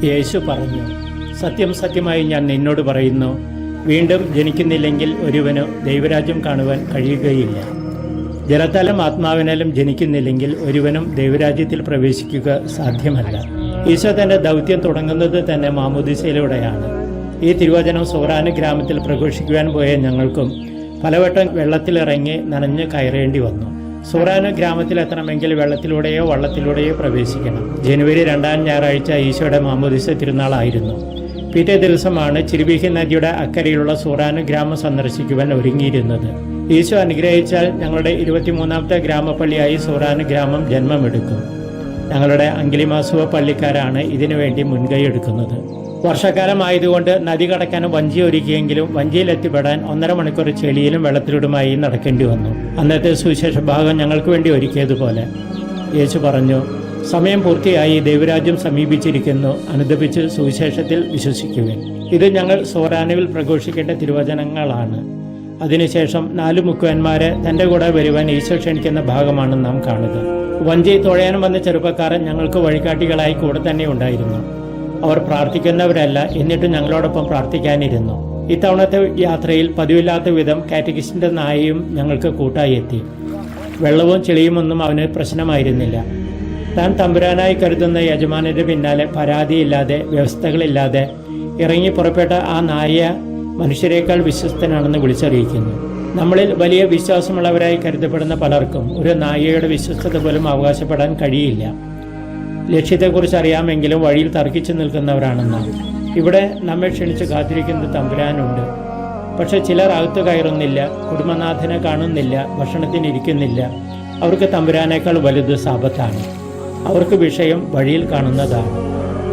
യേശു പറഞ്ഞു, സത്യം സത്യമായി ഞാൻ നിന്നോട് പറയുന്നു, വീണ്ടും ജനിക്കുന്നില്ലെങ്കിൽ ഒരുവന് ദൈവരാജ്യം കാണുവാൻ കഴിയുകയില്ല. ജലത്താലും ആത്മാവിനാലും ജനിക്കുന്നില്ലെങ്കിൽ ഒരുവനും ദൈവരാജ്യത്തിൽ പ്രവേശിക്കുക സാധ്യമല്ല. ഈശോ തൻ്റെ ദൗത്യം തുടങ്ങുന്നത് തന്നെ മാമോദീസയിലൂടെയാണ്. ഈ തിരുവചനം സോറാന് ഗ്രാമത്തിൽ പ്രഘോഷിക്കുവാൻ പോയ ഞങ്ങൾക്കും പലവട്ടം വെള്ളത്തിലിറങ്ങി നനഞ്ഞ് കയറേണ്ടി വന്നു. സോറാന് ഗ്രാമത്തിലെത്തണമെങ്കിൽ വെള്ളത്തിലൂടെയോ വള്ളത്തിലൂടെയോ പ്രവേശിക്കണം. ജനുവരി 2-ാം ഞായറാഴ്ച ഈശോയുടെ മാമോദീസ തിരുനാളായിരുന്നു. പിറ്റേ ദിവസമാണ് ചിരുവീഹി നദിയുടെ അക്കരയിലുള്ള സോറാന് ഗ്രാമം സന്ദർശിക്കുവാൻ ഒരുങ്ങിയിരുന്നത്. ഈശോ അനുഗ്രഹിച്ചാൽ ഞങ്ങളുടെ 23ാമത്തെ ഗ്രാമപ്പള്ളിയായി സോറാന് ഗ്രാമം ജന്മമെടുക്കും. ഞങ്ങളുടെ അങ്കിലിമാസുവ പള്ളിക്കാരാണ് ഇതിനുവേണ്ടി മുൻകൈ എടുക്കുന്നത്. വർഷക്കാലമായതുകൊണ്ട് നദി കടക്കാൻ വഞ്ചി ഒരുക്കിയെങ്കിലും വഞ്ചിയിലെത്തിപ്പെടാൻ 1.5 മണിക്കൂർ ചെളിയിലും വെള്ളത്തിലൂടുമായി നടക്കേണ്ടി വന്നു. അന്നത്തെ സുവിശേഷ ഭാഗം ഞങ്ങൾക്ക് വേണ്ടി ഒരുക്കിയതുപോലെ യേശു പറഞ്ഞു, സമയം പൂർത്തിയായി, ദൈവരാജ്യം സമീപിച്ചിരിക്കുന്നു, അനുദപിച്ച് സുവിശേഷത്തിൽ വിശ്വസിക്കുവിൻ. ഇത് ഞങ്ങൾ സോറാനുവിൽ പ്രഘോഷിക്കേണ്ട തിരുവചനങ്ങളാണ്. അതിനുശേഷം 4 മുക്കുവന്മാരെ തൻ്റെ കൂടെ വരുവാൻ ഈശോ ക്ഷണിക്കുന്ന ഭാഗമാണ് നാം കാണുക. വഞ്ചി തുഴയാനും വന്ന ചെറുപ്പക്കാർ ഞങ്ങൾക്ക് വഴികാട്ടികളായി കൂടെ തന്നെ ഉണ്ടായിരുന്നു. അവർ പ്രാർത്ഥിക്കുന്നവരല്ല, എന്നിട്ടും ഞങ്ങളോടൊപ്പം പ്രാർത്ഥിക്കാനിരുന്നു. ഇത്തവണത്തെ യാത്രയിൽ പതിവില്ലാത്ത വിധം കാറ്റഗിസ്റ്റിൻ്റെ നായയും ഞങ്ങൾക്ക് കൂട്ടായി എത്തി. വെള്ളവും ചെളിയും ഒന്നും അവന് പ്രശ്നമായിരുന്നില്ല. താൻ തമ്പുരാനായി കരുതുന്ന യജമാനന്റെ പിന്നാലെ പരാതിയില്ലാതെ, വ്യവസ്ഥകളില്ലാതെ ഇറങ്ങി പുറപ്പെട്ട ആ നായ മനുഷ്യരെക്കാൾ വിശ്വസ്തനാണെന്ന് വിളിച്ചറിയിക്കുന്നു. നമ്മളിൽ വലിയ വിശ്വാസമുള്ളവരായി കരുതപ്പെടുന്ന പലർക്കും ഒരു നായയുടെ വിശ്വസ്തത പോലും അവകാശപ്പെടാൻ കഴിയില്ല. ലക്ഷ്യത്തെക്കുറിച്ച് അറിയാമെങ്കിലും വഴിയിൽ തർക്കിച്ചു നിൽക്കുന്നവരാണ് നാം. ഇവിടെ നമ്മെ ക്ഷണിച്ച് കാത്തിരിക്കുന്ന തമ്പുരാനുണ്ട്. പക്ഷെ ചിലർ അകത്ത് കയറുന്നില്ല, കുടുംബനാഥനെ കാണുന്നില്ല, ഭക്ഷണത്തിനിരിക്കുന്നില്ല. അവർക്ക് തമ്പുരാനേക്കാൾ വലുത് സാപത്താണ്. അവർക്ക് വിഷയം വഴിയിൽ കാണുന്നതാണ്.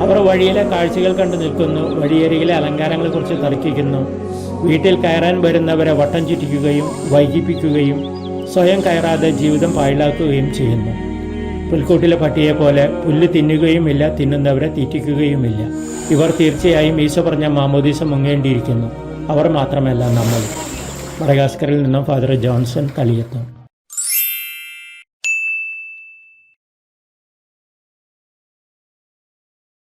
അവർ വഴിയിലെ കാഴ്ചകൾ കണ്ടു നിൽക്കുന്നു, വഴിയരികിലെ അലങ്കാരങ്ങളെക്കുറിച്ച് തർക്കിക്കുന്നു. വീട്ടിൽ കയറാൻ വരുന്നവരെ വട്ടം ചുറ്റിക്കുകയും വൈകിപ്പിക്കുകയും സ്വയം കയറാതെ ജീവിതം പാഴാക്കുകയും ചെയ്യുന്നു. പുൽക്കൂട്ടിലെ പട്ടിയെ പോലെ പുല്ല് തിന്നുകയുമില്ല, തിന്നുന്നവരെ തീറ്റിക്കുകയുമില്ല. ഇവർ തീർച്ചയായും ഈശോ പറഞ്ഞ മാമോദീസ മുങ്ങേണ്ടിയിരിക്കുന്നു. അവർ മാത്രമല്ല നമ്മൾ. മഡഗാസ്കറിൽ നിന്നും ഫാദർ ജോൺസൺ തളിയത്തും.